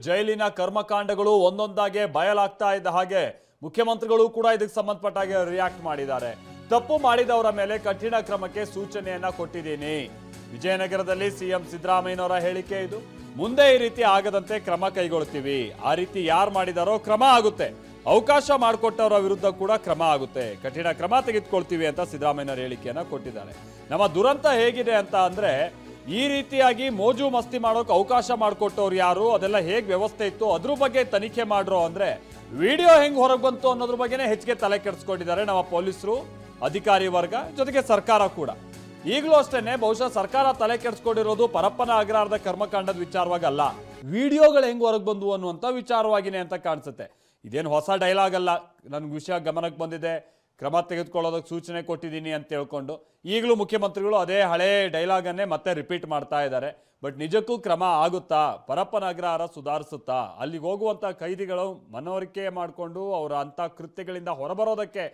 ಜೈಲಿನ ಕರ್ಮಕಾಂಡಗಳು ಒಂದೊಂದಾಗೆ ಬಯಲಾಗ್ತಾ ಇದ್ದ ಹಾಗೆ ಮುಖ್ಯಮಂತ್ರಿಗಳು ಕೂಡ ಇದಕ್ಕೆ ಸಂಬಂಧಪಟ್ಟ ಹಾಗೆ ರಿಯಾಕ್ಟ್ ಮಾಡಿದ್ದಾರೆ. ತಪ್ಪು ಮಾಡಿದವರ ಮೇಲೆ ಕಠಿಣ ಕ್ರಮಕ್ಕೆ ಸೂಚನೆಯನ್ನ ಕೊಟ್ಟಿದ್ದೀನಿ. ವಿಜಯನಗರದಲ್ಲಿ ಸಿಎಂ ಸಿದ್ದರಾಮಯ್ಯನವರ ಹೇಳಿಕೆ ಇದು. ಮುಂದೆ ಈ ರೀತಿ ಆಗದಂತೆ ಕ್ರಮ ಕೈಗೊಳ್ತೀವಿ. ಆ ರೀತಿ ಯಾರು ಮಾಡಿದಾರೋ ಕ್ರಮ ಆಗುತ್ತೆ. ಅವಕಾಶ ಮಾಡಿಕೊಟ್ಟವರ ವಿರುದ್ಧ ಕೂಡ ಕ್ರಮ ಆಗುತ್ತೆ. ಕಠಿಣ ಕ್ರಮ ತೆಗೆದುಕೊಳ್ತೀವಿ ಅಂತ ಸಿದ್ದರಾಮಯ್ಯನವರ ಹೇಳಿಕೆಯನ್ನ ಕೊಟ್ಟಿದ್ದಾರೆ. ನಮ್ಮ ದುರಂತ ಹೇಗಿದೆ ಅಂತ ಅಂದ್ರೆ ಈ ರೀತಿಯಾಗಿ ಮೋಜು ಮಸ್ತಿ ಮಾಡೋಕೆ ಅವಕಾಶ ಮಾಡಿಕೊಟ್ಟವ್ರು ಯಾರು, ಅದೆಲ್ಲ ಹೇಗೆ ವ್ಯವಸ್ಥೆ ಇತ್ತು ಅದ್ರ ಬಗ್ಗೆ ತನಿಖೆ ಮಾಡ್ರೋ ಅಂದ್ರೆ ವಿಡಿಯೋ ಹೆಂಗ್ ಹೊರಗೆ ಬಂತು ಅನ್ನೋದ್ರ ಬಗ್ಗೆನೇ ಹೆಚ್ಚಿಗೆ ತಲೆ ಕೆಡಿಸ್ಕೊಂಡಿದ್ದಾರೆ ನಮ್ಮ ಪೊಲೀಸರು, ಅಧಿಕಾರಿ ವರ್ಗ, ಜೊತೆಗೆ ಸರ್ಕಾರ ಕೂಡ. ಈಗಲೂ ಅಷ್ಟೇನೆ ಬಹುಶಃ ಸರ್ಕಾರ ತಲೆ ಕೆಡಿಸ್ಕೊಂಡಿರೋದು ಪರಪ್ಪನ ಅಗ್ರಹಾರದ ಕರ್ಮಕಾಂಡದ ವಿಚಾರವಾಗಿ ಅಲ್ಲ, ವಿಡಿಯೋಗಳು ಹೆಂಗ್ ಹೊರಗೆ ಬಂದು ಅನ್ನುವಂಥ ವಿಚಾರವಾಗಿನೇ ಅಂತ ಕಾಣಿಸುತ್ತೆ. ಇದೇನು ಹೊಸ ಡೈಲಾಗ್ ಅಲ್ಲ. ನನ್ಗೆ ವಿಷಯ ಗಮನಕ್ಕೆ ಬಂದಿದೆ, ಕ್ರಮ ತೆಗೆದುಕೊಳ್ಳೋದಕ್ಕೆ ಸೂಚನೆ ಕೊಟ್ಟಿದ್ದೀನಿ ಅಂತ ಹೇಳ್ಕೊಂಡು ಈಗಲೂ ಮುಖ್ಯಮಂತ್ರಿಗಳು ಅದೇ ಹಳೆ ಡೈಲಾಗನ್ನೇ ಮತ್ತೆ ರಿಪೀಟ್ ಮಾಡ್ತಾ ಇದ್ದಾರೆ. ಬಟ್ ನಿಜಕ್ಕೂ ಕ್ರಮ ಆಗುತ್ತಾ? ಪರಪ್ಪನ ಅಗ್ರಹಾರ ಸುಧಾರಿಸುತ್ತಾ? ಅಲ್ಲಿಗೆ ಹೋಗುವಂಥ ಕೈದಿಗಳು ಮನವರಿಕೆ ಮಾಡಿಕೊಂಡು ಅವರ ಅಂಥ ಕೃತ್ಯಗಳಿಂದ ಹೊರಬರೋದಕ್ಕೆ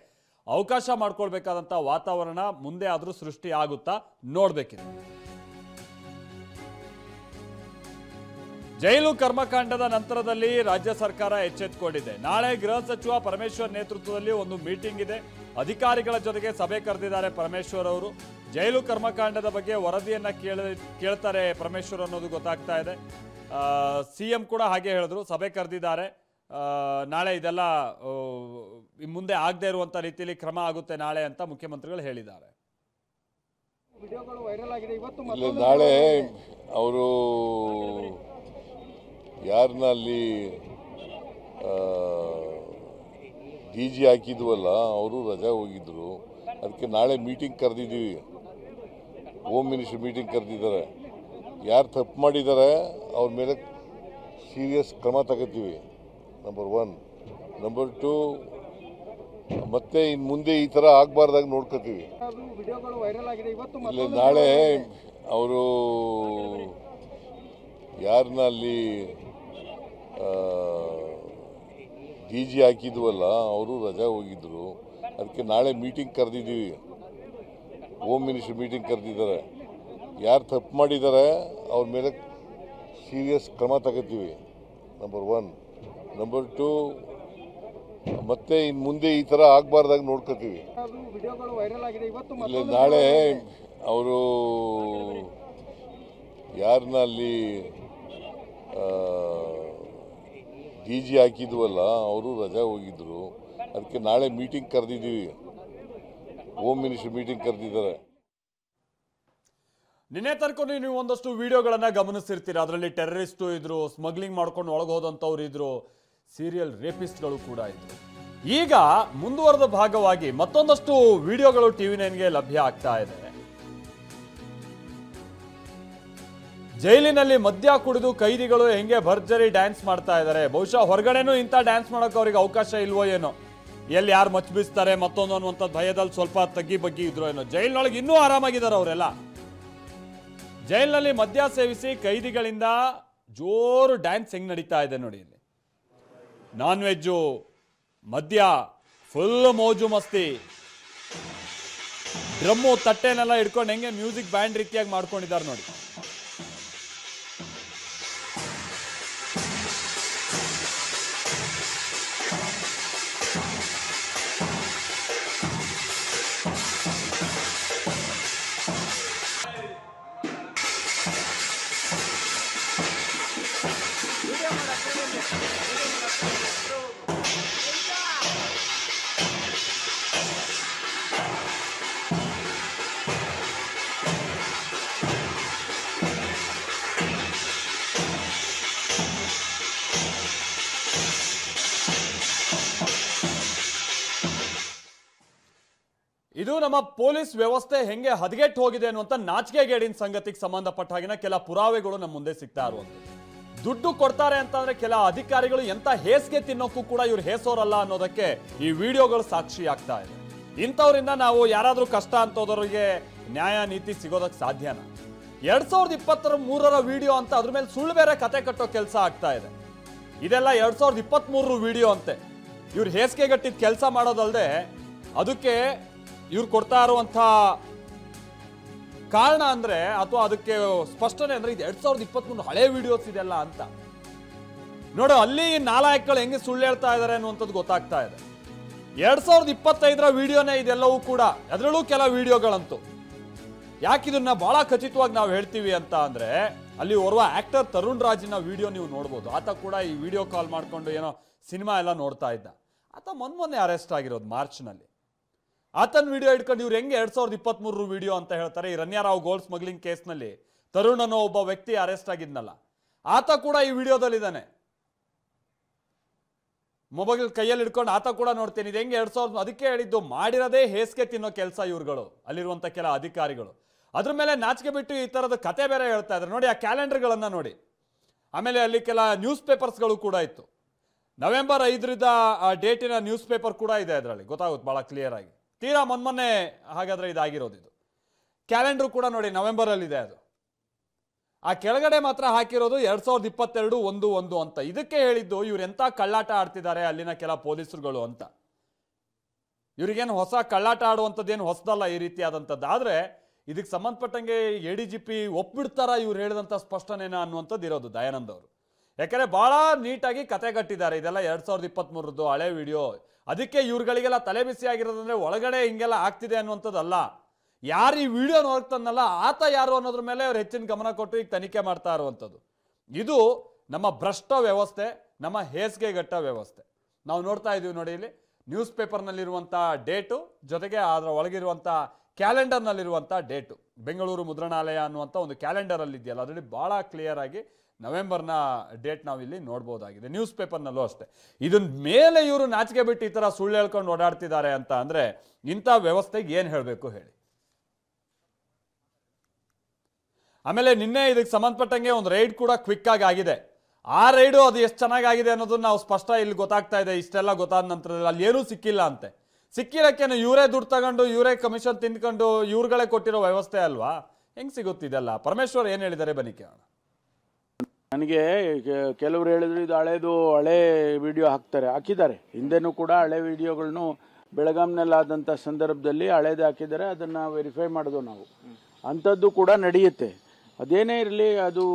ಅವಕಾಶ ಮಾಡ್ಕೊಳ್ಬೇಕಾದಂಥ ವಾತಾವರಣ ಮುಂದೆ ಆದರೂ ಸೃಷ್ಟಿ ಆಗುತ್ತಾ ನೋಡ್ಬೇಕಿದೆ. ಜೈಲು ಕರ್ಮಕಾಂಡದ ನಂತರದಲ್ಲಿ ರಾಜ್ಯ ಸರ್ಕಾರ ಎಚ್ಚೆತ್ತುಕೊಂಡಿದೆ. ನಾಳೆ ಗೃಹ ಸಚಿವ ಪರಮೇಶ್ವರ್ ನೇತೃತ್ವದಲ್ಲಿ ಒಂದು ಮೀಟಿಂಗ್ ಇದೆ. ಅಧಿಕಾರಿಗಳ ಜೊತೆಗೆ ಸಭೆ ಕರೆದಿದ್ದಾರೆ ಪರಮೇಶ್ವರ್ ಅವರು. ಜೈಲು ಕರ್ಮಕಾಂಡದ ಬಗ್ಗೆ ವರದಿಯನ್ನ ಕೇಳ್ತಾರೆ ಪರಮೇಶ್ವರ್ ಅನ್ನೋದು ಗೊತ್ತಾಗ್ತಾ ಇದೆ. ಸಿಎಂ ಕೂಡ ಹಾಗೆ ಹೇಳಿದ್ರು, ಸಭೆ ಕರೆದಿದ್ದಾರೆ. ನಾಳೆ ಇದೆಲ್ಲ ಮುಂದೆ ಆಗದೆ ಇರುವಂತ ರೀತಿಯಲ್ಲಿ ಕ್ರಮ ಆಗುತ್ತೆ ನಾಳೆ ಅಂತ ಮುಖ್ಯಮಂತ್ರಿಗಳು ಹೇಳಿದ್ದಾರೆ. ನಾಳೆ ಅವರು ಯಾರನ್ನ ಅಲ್ಲಿ ಡಿ ಜಿ ಹಾಕಿದ್ವಲ್ಲ ಅವರು ರಜಾ ಹೋಗಿದ್ರು. ಅದಕ್ಕೆ ನಾಳೆ ಮೀಟಿಂಗ್ ಕರೆದಿದ್ದೀವಿ. ಹೋಮ್ ಮಿನಿಸ್ಟರ್ ಮೀಟಿಂಗ್ ಕರೆದಿದ್ದಾರೆ. ಯಾರು ತಪ್ಪು ಮಾಡಿದ್ದಾರೆ ಅವ್ರ ಮೇಲೆ ಸೀರಿಯಸ್ ಕ್ರಮ ತಗೋತೀವಿ, ನಂಬರ್ 1. ನಂಬರ್ 2, ಮತ್ತೆ ಇನ್ನು ಮುಂದೆ ಈ ಥರ ಆಗಬಾರ್ದಾಗ ನೋಡ್ಕೋತೀವಿ. ನಾಳೆ ಅವರು ಯಾರನ್ನ ಅಲ್ಲಿ ಡಿ ಜಿ ಹಾಕಿದ್ವಲ್ಲ ಅವರು ರಜಾ ಹೋಗಿದ್ರು. ಅದಕ್ಕೆ ನಾಳೆ ಮೀಟಿಂಗ್ ಕರೆದಿದ್ದೀವಿ. ಹೋಮ್ ಮಿನಿಸ್ಟರ್ ಮೀಟಿಂಗ್ ಕರೆದಿದ್ದಾರೆ. ಯಾರು ತಪ್ಪು ಮಾಡಿದ್ದಾರೆ ಅವ್ರ ಮೇಲೆ ಸೀರಿಯಸ್ ಕ್ರಮ ತಗೋತೀವಿ, ನಂಬರ್ 1. ನಂಬರ್ 2, ಮತ್ತೆ ಇನ್ನು ಮುಂದೆ ಈ ಥರ ಆಗಬಾರ್ದಾಗ ನೋಡ್ಕೋತೀವಿ. ನಾಳೆ ಅವರು ಯಾರನ್ನ ಅಲ್ಲಿ ಡಿ ಜಿ ಹಾಕಿದ್ವಲ್ಲ ಅವರು ರಜಾ ಹೋಗಿದ್ರು. ಅದಕ್ಕೆ ನಾಳೆ ಮೀಟಿಂಗ್ ಕರೆದಿದ್ದೀವಿ. ಹೋಮ್ ಮಿನಿಸ್ಟರ್ ಮೀಟಿಂಗ್ ಕರೆದಿದ್ದಾರೆ. ನಿನ್ನೆ ತನಕ ನೀವು ಒಂದಷ್ಟು ವಿಡಿಯೋಗಳನ್ನ ಗಮನಿಸಿರ್ತೀರ. ಅದರಲ್ಲಿ ಟೆರರಿಸ್ಟು ಇದ್ರು, ಸ್ಮಗ್ಲಿಂಗ್ ಮಾಡ್ಕೊಂಡು ಒಳಗೆ ಹೋದಂಥವ್ರು ಇದ್ರು, ಸೀರಿಯಲ್ ರೇಪಿಸ್ಟ್ಗಳು ಕೂಡ ಇದ್ರು. ಈಗ ಮುಂದುವರೆದ ಭಾಗವಾಗಿ ಮತ್ತೊಂದಷ್ಟು ವಿಡಿಯೋಗಳು TV9ಗೆ ಲಭ್ಯ ಆಗ್ತಾ ಇದೆ. ಜೈಲಿನಲ್ಲಿ ಮದ್ಯ ಕುಡಿದು ಕೈದಿಗಳು ಹೆಂಗೆ ಭರ್ಜರಿ ಡ್ಯಾನ್ಸ್ ಮಾಡ್ತಾ ಇದ್ದಾರೆ. ಬಹುಶಃ ಹೊರಗಡೆನೂ ಇಂಥ ಡ್ಯಾನ್ಸ್ ಮಾಡೋಕೆ ಅವ್ರಿಗೆ ಅವಕಾಶ ಇಲ್ವೋ ಏನೋ, ಎಲ್ಲಿ ಯಾರು ಮಚ್ಚಿಸ್ತಾರೆ ಮತ್ತೊಂದು ಅನ್ನುವಂಥ ಭಯದಲ್ಲಿ ಸ್ವಲ್ಪ ತಗ್ಗಿ ಬಗ್ಗಿ ಇದ್ರು ಏನೋ. ಜೈಲಿನೊಳಗೆ ಇನ್ನೂ ಆರಾಮಾಗಿದ್ದಾರೆ ಅವರೆಲ್ಲ. ಜೈಲಿನಲ್ಲಿ ಮದ್ಯ ಸೇವಿಸಿ ಕೈದಿಗಳಿಂದ ಜೋರು ಡ್ಯಾನ್ಸ್ ಹೆಂಗ್ ನಡೀತಾ ಇದೆ ನೋಡಿ. ಇಲ್ಲಿ ನಾನ್ ವೆಜ್ಜು, ಮದ್ಯ, ಫುಲ್ ಮೋಜು ಮಸ್ತಿ, ಡ್ರಮ್ಮು ತಟ್ಟೆನೆಲ್ಲ ಹಿಡ್ಕೊಂಡು ಹೆಂಗೆ ಮ್ಯೂಸಿಕ್ ಬ್ಯಾಂಡ್ ರೀತಿಯಾಗಿ ಮಾಡ್ಕೊಂಡಿದ್ದಾರೆ ನೋಡಿ. ಇದು ನಮ್ಮ ಪೊಲೀಸ್ ವ್ಯವಸ್ಥೆ ಹೆಂಗೆ ಹದಗೆಟ್ಟು ಹೋಗಿದೆ ಅನ್ನುವಂಥ ನಾಚಿಕೆಗೇಡಿನ ಸಂಗತಿಗೆ ಸಂಬಂಧಪಟ್ಟ ಹಾಗಿನ ಕೆಲ ಪುರಾವೆಗಳು ನಮ್ಮ ಮುಂದೆ ಸಿಗ್ತಾ ಇರುವಂಥದ್ದು. ದುಡ್ಡು ಕೊಡ್ತಾರೆ ಅಂತಂದ್ರೆ ಕೆಲ ಅಧಿಕಾರಿಗಳು ಎಂತ ಹೇಸಿಗೆ ತಿನ್ನೋಕ್ಕೂ ಕೂಡ ಇವ್ರು ಹೇಸೋರಲ್ಲ ಅನ್ನೋದಕ್ಕೆ ಈ ವಿಡಿಯೋಗಳು ಸಾಕ್ಷಿ ಆಗ್ತಾ ಇದೆ. ಇಂಥವ್ರಿಂದ ನಾವು ಯಾರಾದ್ರೂ ಕಷ್ಟ ಅಂತೋದವರಿಗೆ ನ್ಯಾಯ ನೀತಿ ಸಿಗೋದಕ್ಕೆ ಸಾಧ್ಯನಾ? 2023 ವಿಡಿಯೋ ಅಂತ ಅದ್ರ ಮೇಲೆ ಸುಳ್ಳು ಬೇರೆ ಕತೆ ಕಟ್ಟೋ ಕೆಲಸ ಆಗ್ತಾ ಇದೆ. ಇದೆಲ್ಲ 2023 ವಿಡಿಯೋ ಅಂತೆ. ಇವ್ರು ಹೇಸಿಗೆ ಗಟ್ಟಿದ ಕೆಲಸ ಮಾಡೋದಲ್ಲದೆ ಅದಕ್ಕೆ ಇವ್ರು ಕೊಡ್ತಾ ಇರುವಂಥ ಕಾರಣ ಅಂದ್ರೆ ಅಥವಾ ಅದಕ್ಕೆ ಸ್ಪಷ್ಟನೆ ಅಂದ್ರೆ ಇದು 2023 ಹಳೆ ವಿಡಿಯೋಸ್ ಇದೆಲ್ಲ ಅಂತ. ನೋಡು ಅಲ್ಲಿ ನಾಲಾಯಕಗಳು ಹೆಂಗೆ ಸುಳ್ಳು ಹೇಳ್ತಾ ಇದ್ದಾರೆ ಅನ್ನುವಂಥದ್ದು ಗೊತ್ತಾಗ್ತಾ ಇದೆ. 2025ರ ವಿಡಿಯೋನೇ ಇದೆಲ್ಲವೂ ಕೂಡ, ಅದರಲ್ಲೂ ಕೆಲ ವಿಡಿಯೋಗಳಂತೂ. ಯಾಕಿದನ್ನ ಬಹಳ ಖಚಿತವಾಗಿ ನಾವು ಹೇಳ್ತೀವಿ ಅಂತ ಅಂದ್ರೆ, ಅಲ್ಲಿ ಓರ್ವ ಆಕ್ಟರ್ ತರುಣ್ ರಾಜಿನ ವಿಡಿಯೋ ನೀವು ನೋಡ್ಬೋದು. ಆತ ಕೂಡ ಈ ವಿಡಿಯೋ ಕಾಲ್ ಮಾಡ್ಕೊಂಡು ಏನೋ ಸಿನಿಮಾ ಎಲ್ಲ ನೋಡ್ತಾ ಇದ್ದ. ಆತ ಮೊನ್ನೆ ಅರೆಸ್ಟ್ ಆಗಿರೋದು ಮಾರ್ಚ್ನಲ್ಲಿ. ಆತನ ವಿಡಿಯೋ ಇಟ್ಕೊಂಡು ಇವ್ರು ಹೆಂಗೆ 2023 ವಿಡಿಯೋ ಅಂತ ಹೇಳ್ತಾರೆ. ಈ ರನ್ಯಾರಾವ್ ಗೋಲ್ಡ್ ಸ್ಮಗ್ಲಿಂಗ್ ಕೇಸ್ನಲ್ಲಿ ತರುಣ್ ಅನ್ನೋ ಒಬ್ಬ ವ್ಯಕ್ತಿ ಅರೆಸ್ಟ್ ಆಗಿದ್ನಲ್ಲ, ಆತ ಕೂಡ ಈ ವಿಡಿಯೋದಲ್ಲಿದ್ದಾನೆ. ಮೊಬೈಲ್ ಕೈಯಲ್ಲಿ ಇಟ್ಕೊಂಡು ಆತ ಕೂಡ ನೋಡ್ತೇನೆ. ಇದು ಹೆಂಗೆ 2000, ಅದಕ್ಕೆ ಹೇಳಿದ್ದು ಮಾಡಿರೋದೇ ಹೇಸಿಗೆ ತಿನ್ನೋ ಕೆಲಸ ಇವ್ರುಗಳು, ಅಲ್ಲಿರುವಂಥ ಕೆಲ ಅಧಿಕಾರಿಗಳು. ಅದ್ರ ಮೇಲೆ ನಾಚಿಕೆ ಬಿಟ್ಟು ಈ ಥರದ ಕತೆ ಬೇರೆ ಹೇಳ್ತಾ ಇದ್ದಾರೆ. ನೋಡಿ ಆ ಕ್ಯಾಲೆಂಡರ್ಗಳನ್ನು ನೋಡಿ. ಆಮೇಲೆ ಅಲ್ಲಿ ಕೆಲ ನ್ಯೂಸ್ ಪೇಪರ್ಸ್ಗಳು ಕೂಡ ಇತ್ತು. ನವೆಂಬರ್ 5ರಿಂದ ಆ ಡೇಟಿನ ನ್ಯೂಸ್ ಪೇಪರ್ ಕೂಡ ಇದೆ ಅದರಲ್ಲಿ, ಗೊತ್ತಾಗುತ್ತೆ ಭಾಳ ಕ್ಲಿಯರ್ ಆಗಿ. ತೀರಾ ಮೊನ್ನೆ ಹಾಗಾದ್ರೆ ಇದಾಗಿರೋದು. ಇದು ಕ್ಯಾಲೆಂಡರ್ ಕೂಡ ನೋಡಿ ನವೆಂಬರಲ್ಲಿದೆ ಅದು. ಆ ಕೆಳಗಡೆ ಮಾತ್ರ ಹಾಕಿರೋದು 2022-1-1 ಅಂತ. ಇದಕ್ಕೆ ಹೇಳಿದ್ದು ಇವ್ರು ಎಂತ ಕಳ್ಳಾಟ ಆಡ್ತಿದ್ದಾರೆ ಅಲ್ಲಿನ ಕೆಲ ಪೊಲೀಸರುಗಳು ಅಂತ. ಇವ್ರಿಗೇನು ಹೊಸ ಕಳ್ಳಾಟ ಆಡುವಂಥದ್ದೇನು ಹೊಸದಲ್ಲ ಈ ರೀತಿಯಾದಂಥದ್ದು. ಆದರೆ ಇದಕ್ಕೆ ಸಂಬಂಧಪಟ್ಟಂಗೆ ADGP ಒಪ್ಪಿಡ್ತಾರ ಇವ್ರು ಹೇಳಿದಂಥ ಸ್ಪಷ್ಟನೇನ ಅನ್ನುವಂಥದ್ದು ಇರೋದು ದಯಾನಂದ್ ಅವರು. ಯಾಕಂದರೆ ಭಾಳ ನೀಟಾಗಿ ಕತೆ ಕಟ್ಟಿದ್ದಾರೆ. ಇದೆಲ್ಲ 2023ರದ್ದು ಹಳೆ ವಿಡಿಯೋ. ಅದಕ್ಕೆ ಇವ್ರುಗಳಿಗೆಲ್ಲ ತಲೆ ಬಿಸಿ ಆಗಿರೋದಂದ್ರೆ ಒಳಗಡೆ ಹಿಂಗೆಲ್ಲ ಆಗ್ತಿದೆ ಅನ್ನುವಂಥದ್ದಲ್ಲ. ಯಾರು ಈ ವಿಡಿಯೋ ನೋಡ್ತಾನಲ್ಲ ಆತ ಯಾರು ಅನ್ನೋದ್ರ ಮೇಲೆ ಅವ್ರು ಹೆಚ್ಚಿನ ಗಮನ ಕೊಟ್ಟು ಈಗ ತನಿಖೆ ಮಾಡ್ತಾ ಇರುವಂಥದ್ದು. ಇದು ನಮ್ಮ ಭ್ರಷ್ಟ ವ್ಯವಸ್ಥೆ, ನಮ್ಮ ಹೇಸಿಗೆಗಟ್ಟ ವ್ಯವಸ್ಥೆ. ನಾವು ನೋಡ್ತಾ ಇದ್ದೀವಿ ನೋಡಿ, ಇಲ್ಲಿ ನ್ಯೂಸ್ ಪೇಪರ್ನಲ್ಲಿರುವಂಥ ಡೇಟು ಜೊತೆಗೆ ಅದರ ಒಳಗಿರುವಂಥ ಕ್ಯಾಲೆಂಡರ್ನಲ್ಲಿರುವಂಥ ಡೇಟು. ಬೆಂಗಳೂರು ಮುದ್ರಣಾಲಯ ಅನ್ನುವಂಥ ಒಂದು ಕ್ಯಾಲೆಂಡರಲ್ಲಿ ಇದೆಯಲ್ಲ, ಅದರಲ್ಲಿ ಭಾಳ ಕ್ಲಿಯರ್ ಆಗಿ ನವೆಂಬರ್ನ ಡೇಟ್ ನಾವಿಲ್ಲಿ ನೋಡ್ಬೋದಾಗಿದೆ. ನ್ಯೂಸ್ ಪೇಪರ್ನಲ್ಲೂ ಅಷ್ಟೇ. ಇದನ್ನ ಮೇಲೆ ಇವರು ನಾಚಿಕೆ ಬಿಟ್ಟು ಈ ಥರ ಸುಳ್ಳು ಹೇಳ್ಕೊಂಡು ಓಡಾಡ್ತಿದ್ದಾರೆ ಅಂತ ಅಂದರೆ ಇಂಥ ವ್ಯವಸ್ಥೆಗೆ ಏನು ಹೇಳಬೇಕು ಹೇಳಿ. ಆಮೇಲೆ ನಿನ್ನೆ ಇದಕ್ಕೆ ಸಂಬಂಧಪಟ್ಟಂಗೆ ಒಂದು ರೈಡ್ ಕೂಡ ಕ್ವಿಕ್ ಆಗಿದೆ. ಆ ರೈಡು ಅದು ಎಷ್ಟು ಚೆನ್ನಾಗಿದೆ ಅನ್ನೋದನ್ನ ನಾವು ಸ್ಪಷ್ಟ ಇಲ್ಲಿ ಗೊತ್ತಾಗ್ತಾ ಇದೆ. ಇಷ್ಟೆಲ್ಲ ಗೊತ್ತಾದ ನಂತರದಲ್ಲಿ ಅಲ್ಲಿ ಏನೂ ಸಿಕ್ಕಿಲ್ಲ ಅಂತೆ. ಸಿಕ್ಕಿರಕ್ಕೇನು ಇವರೇ ದುಡ್ಡು ತಗೊಂಡು ಇವರೇ ಕಮಿಷನ್ ತಿಂದ್ಕೊಂಡು ಇವ್ರುಗಳೇ ಕೊಟ್ಟಿರೋ ವ್ಯವಸ್ಥೆ ಅಲ್ವಾ? ಹೆಂಗೆ ಸಿಗುತ್ತಿದೆಲ್ಲ? ಪರಮೇಶ್ವರ್ ಏನು ಹೇಳಿದ್ದಾರೆ ಬನ್ನಿ ಕೇಳೋಣ. ನನಗೆ ಕೆಲವರು ಹೇಳಿದ್ರು ಇದು ಹಳೆ ವಿಡಿಯೋ ಹಾಕಿದ್ದಾರೆ. ಹಿಂದೆನೂ ಕೂಡ ಹಳೆ ವಿಡಿಯೋಗಳನ್ನು ಬೆಳಗಾಂನಲ್ಲಾದಂಥ ಸಂದರ್ಭದಲ್ಲಿ ಹಳೇದು ಹಾಕಿದ್ದಾರೆ. ಅದನ್ನು ವೆರಿಫೈ ಮಾಡೋದು ನಾವು. ಅಂಥದ್ದು ಕೂಡ ನಡೆಯುತ್ತೆ. ಅದೇನೇ ಇರಲಿ, ಅದು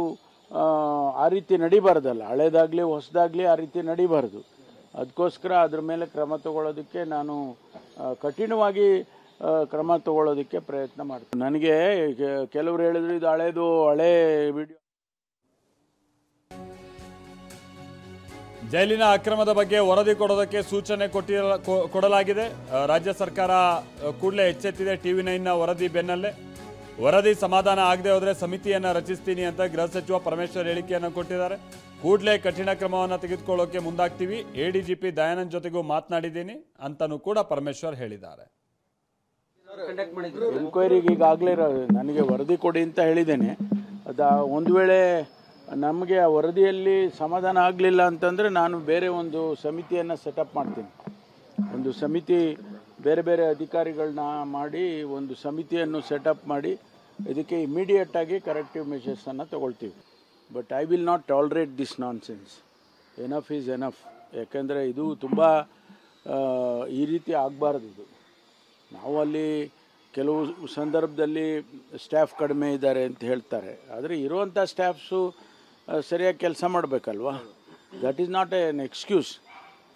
ಆ ರೀತಿ ನಡಿಬಾರ್ದಲ್ಲ. ಹಳೇದಾಗಲಿ ಹೊಸದಾಗಲಿ ಆ ರೀತಿ ನಡಿಬಾರ್ದು. ಅದಕ್ಕೋಸ್ಕರ ಅದ್ರ ಮೇಲೆ ಕ್ರಮ ತಗೊಳ್ಳೋದಕ್ಕೆ ನಾನು ಕಠಿಣವಾಗಿ ಕ್ರಮ ತಗೊಳ್ಳೋದಕ್ಕೆ ಪ್ರಯತ್ನ ಮಾಡ್ತೀನಿ. ನನಗೆ ಕೆಲವರು ಹೇಳಿದ್ರು ಇದು ಹಳೆ ವಿಡಿಯೋ. ಜೈಲಿನ ಅಕ್ರಮದ ಬಗ್ಗೆ ವರದಿ ಕೊಡೋದಕ್ಕೆ ಸೂಚನೆ ಕೊಡಲಾಗಿದೆ. ರಾಜ್ಯ ಸರ್ಕಾರ ಕೂಡಲೇ ಎಚ್ಚೆತ್ತಿದೆ. TV9ನ ವರದಿ ಬೆನ್ನಲ್ಲೇ ವರದಿ ಸಮಾಧಾನ ಆಗದೆ ಹೋದರೆ ಸಮಿತಿಯನ್ನು ರಚಿಸ್ತೀನಿ ಅಂತ ಗೃಹ ಸಚಿವ ಪರಮೇಶ್ವರ್ ಹೇಳಿಕೆಯನ್ನು ಕೊಟ್ಟಿದ್ದಾರೆ. ಕೂಡಲೇ ಕಠಿಣ ಕ್ರಮವನ್ನು ತೆಗೆದುಕೊಳ್ಳೋಕೆ ಮುಂದಾಗ್ತೀವಿ. ADGP ದಯಾನಂದ್ ಜೊತೆಗೂ ಮಾತನಾಡಿದ್ದೀನಿ ಅಂತಲೂ ಕೂಡ ಪರಮೇಶ್ವರ್ ಹೇಳಿದ್ದಾರೆ. ಎನ್ಕ್ವೈರಿಗೆ ಈಗಾಗಲೇ ನನಗೆ ವರದಿ ಕೊಡಿ ಅಂತ ಹೇಳಿದ್ದೇನೆ. ಒಂದು ವೇಳೆ ನಮಗೆ ಆ ವರದಿಯಲ್ಲಿ ಸಮಾಧಾನ ಆಗಲಿಲ್ಲ ಅಂತಂದರೆ ನಾನು ಬೇರೆ ಒಂದು ಸಮಿತಿಯನ್ನು ಸೆಟಪ್ ಮಾಡ್ತೀನಿ. ಒಂದು ಸಮಿತಿ, ಬೇರೆ ಬೇರೆ ಅಧಿಕಾರಿಗಳನ್ನ ಮಾಡಿ ಒಂದು ಸಮಿತಿಯನ್ನು ಸೆಟಪ್ ಮಾಡಿ ಇದಕ್ಕೆ ಇಮಿಡಿಯೇಟಾಗಿ ಕರೆಕ್ಟಿವ್ ಮೆಷರ್ಸನ್ನು ತಗೊಳ್ತೀವಿ. But I will not tolerate this non sense. Enough is enough. ಯಾಕೆಂದರೆ ಇದು ತುಂಬ ಈ ರೀತಿ ಆಗಬಾರ್ದು. ಇದು ನಾವು ಅಲ್ಲಿ ಕೆಲವು ಸಂದರ್ಭದಲ್ಲಿ ಸ್ಟಾಫ್ ಕಡಿಮೆ ಇದ್ದಾರೆ ಅಂತ ಹೇಳ್ತಾರೆ. ಆದರೆ ಇರುವಂಥ ಸ್ಟಾಫ್ಸು ಸರಿಯಾಗಿ ಕೆಲಸ ಮಾಡಬೇಕಲ್ವಾ? That is not an excuse.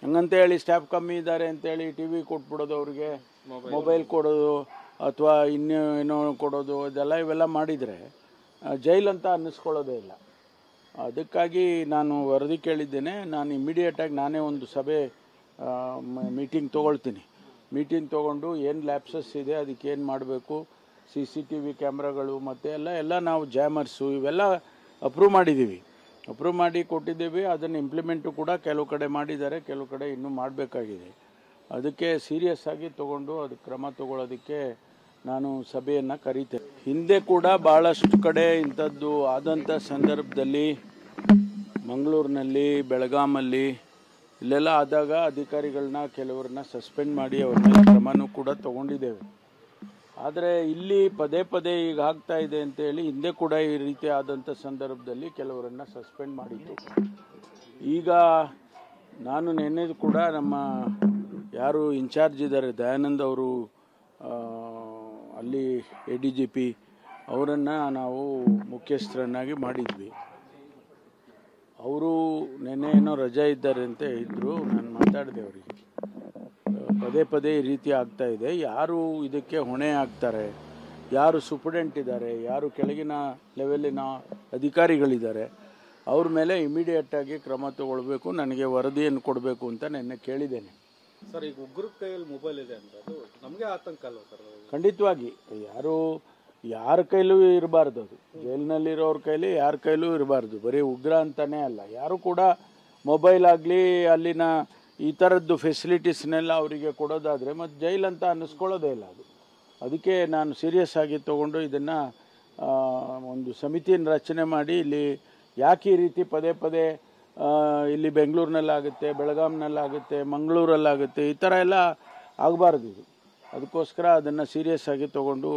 ಹಂಗಂತೇಳಿ ಸ್ಟಾಫ್ ಕಮ್ಮಿ ಇದ್ದಾರೆ ಅಂತೇಳಿ TV ಕೊಟ್ಬಿಡೋದು, ಅವ್ರಿಗೆ ಮೊಬೈಲ್ ಕೊಡೋದು ಅಥವಾ ಇನ್ನೇನೋ ಕೊಡೋದು, ಇವೆಲ್ಲ ಮಾಡಿದರೆ ಜೈಲಂತ ಅನ್ನಿಸ್ಕೊಳ್ಳೋದೇ ಇಲ್ಲ. ಅದಕ್ಕಾಗಿ ನಾನು ವರದಿ ಕೇಳಿದ್ದೇನೆ. ನಾನು ಇಮಿಡಿಯೇಟಾಗಿ ನಾನೇ ಒಂದು ಸಭೆ ಮೀಟಿಂಗ್ ತೊಗೊಳ್ತೀನಿ. ಮೀಟಿಂಗ್ ತೊಗೊಂಡು ಏನು ಲ್ಯಾಪ್ಸಸ್ ಇದೆ, ಅದಕ್ಕೆ ಏನು ಮಾಡಬೇಕು, CCTV ಕ್ಯಾಮ್ರಾಗಳು ಮತ್ತು ಎಲ್ಲ ನಾವು ಜಾಮರ್ಸು ಇವೆಲ್ಲ ಅಪ್ರೂವ್ ಮಾಡಿದ್ದೀವಿ. ಅಪ್ರೂವ್ ಮಾಡಿ ಕೊಟ್ಟಿದ್ದೇವೆ. ಅದನ್ನು ಇಂಪ್ಲಿಮೆಂಟು ಕೂಡ ಕೆಲವು ಕಡೆ ಮಾಡಿದ್ದಾರೆ, ಕೆಲವು ಕಡೆ ಇನ್ನೂ ಮಾಡಬೇಕಾಗಿದೆ. ಅದಕ್ಕೆ ಸೀರಿಯಸ್ ಆಗಿ ತೊಗೊಂಡು ಅದಕ್ಕೆ ಕ್ರಮ ತಗೊಳ್ಳೋದಕ್ಕೆ ನಾನು ಸಭೆಯನ್ನು ಕರೀತೇನೆ. ಹಿಂದೆ ಕೂಡ ಭಾಳಷ್ಟು ಕಡೆ ಇಂಥದ್ದು ಆದಂಥ ಸಂದರ್ಭದಲ್ಲಿ ಮಂಗಳೂರಿನಲ್ಲಿ, ಬೆಳಗಾಮಲ್ಲಿ ಇಲ್ಲೆಲ್ಲ ಆದಾಗ ಅಧಿಕಾರಿಗಳನ್ನ ಕೆಲವ್ರನ್ನ ಸಸ್ಪೆಂಡ್ ಮಾಡಿ ಅವ್ರ ಮೇಲೆ ಕ್ರಮನೂ ಕೂಡ ತಗೊಂಡಿದ್ದೇವೆ. ಆದರೆ ಇಲ್ಲಿ ಪದೇ ಪದೇ ಈಗ ಆಗ್ತಾ ಇದೆ ಅಂತೇಳಿ ಹಿಂದೆ ಕೂಡ ಈ ರೀತಿ ಆದಂಥ ಸಂದರ್ಭದಲ್ಲಿ ಕೆಲವರನ್ನು ಸಸ್ಪೆಂಡ್ ಮಾಡಿತ್ತು. ಈಗ ನಾನು ನಿನ್ನೆ ಕೂಡ ನಮ್ಮ ಯಾರು ಇನ್ಚಾರ್ಜ್ ಇದ್ದಾರೆ ದಯಾನಂದ್ ಅವರು, ಅಲ್ಲಿ ADGP ಅವರನ್ನು ನಾವು ಮುಖ್ಯಸ್ಥರನ್ನಾಗಿ ಮಾಡಿದ್ವಿ. ಅವರು ನೆನ್ನೆ ಏನೋ ರಜೆ ಇದ್ದಾರೆ ಅಂತ ಇದ್ದರು. ನಾನು ಮಾತಾಡಿದೆ ಅವರಿಗೆ, ಪದೇ ಪದೇ ಈ ರೀತಿ ಆಗ್ತಾ ಇದೆ. ಯಾರು ಇದಕ್ಕೆ ಹೊಣೆ ಆಗ್ತಾರೆ, ಯಾರು ಸೂಪರ್ಡೆಂಟ್ ಇದ್ದಾರೆ, ಯಾರು ಕೆಳಗಿನ ಲೆವೆಲ್ಲಿನ ಅಧಿಕಾರಿಗಳಿದ್ದಾರೆ, ಅವ್ರ ಮೇಲೆ ಇಮಿಡಿಯೇಟಾಗಿ ಕ್ರಮ ತಗೊಳ್ಬೇಕು, ನನಗೆ ವರದಿಯನ್ನು ಕೊಡಬೇಕು ಅಂತ ನೆನ್ನೆ ಕೇಳಿದ್ದೇನೆ. ಸರ್, ಈಗ ಉಗ್ರ ಕೈಯಲ್ಲಿ ಮೊಬೈಲ್ ಇದೆ ಅಂತ ಅದು ನಮಗೆ ಆತಂಕ ಅಲ್ವ ಸರ್? ಖಂಡಿತವಾಗಿ ಯಾರ ಕೈಲೂ ಇರಬಾರ್ದು, ಅದು ಜೈಲಿನಲ್ಲಿರೋರ ಕೈಲಿ ಯಾರ ಕೈಲೂ ಇರಬಾರ್ದು. ಬರೀ ಉಗ್ರ ಅಂತಾನೆ ಅಲ್ಲ, ಯಾರು ಕೂಡ ಮೊಬೈಲ್ ಆಗಲಿ ಅಲ್ಲಿನ ಈ ಥರದ್ದು ಫೆಸಿಲಿಟೀಸ್ನೆಲ್ಲ ಅವರಿಗೆ ಕೊಡೋದಾದರೆ ಮತ್ತು ಜೈಲ್ ಅಂತ ಅನ್ನಿಸ್ಕೊಳ್ಳೋದೇ ಇಲ್ಲ ಅದು. ಅದಕ್ಕೆ ನಾನು ಸೀರಿಯಸ್ ಆಗಿ ತೊಗೊಂಡು ಇದನ್ನು ಒಂದು ಸಮಿತಿಯನ್ನು ರಚನೆ ಮಾಡಿ, ಇಲ್ಲಿ ಯಾಕೆ ಈ ರೀತಿ ಪದೇ ಪದೇ ಇಲ್ಲಿ ಬೆಂಗಳೂರಿನಲ್ಲಾಗುತ್ತೆ, ಬೆಳಗಾಂನಲ್ಲಾಗುತ್ತೆ, ಮಂಗಳೂರಲ್ಲಾಗುತ್ತೆ, ಈ ಥರ ಎಲ್ಲ ಆಗಬಾರ್ದು ಇದು. ಅದಕ್ಕೋಸ್ಕರ ಅದನ್ನು ಸೀರಿಯಸ್ ಆಗಿ ತೊಗೊಂಡು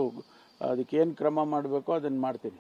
ಅದಕ್ಕೇನು ಕ್ರಮ ಮಾಡಬೇಕೋ ಅದನ್ನು ಮಾಡ್ತೀನಿ.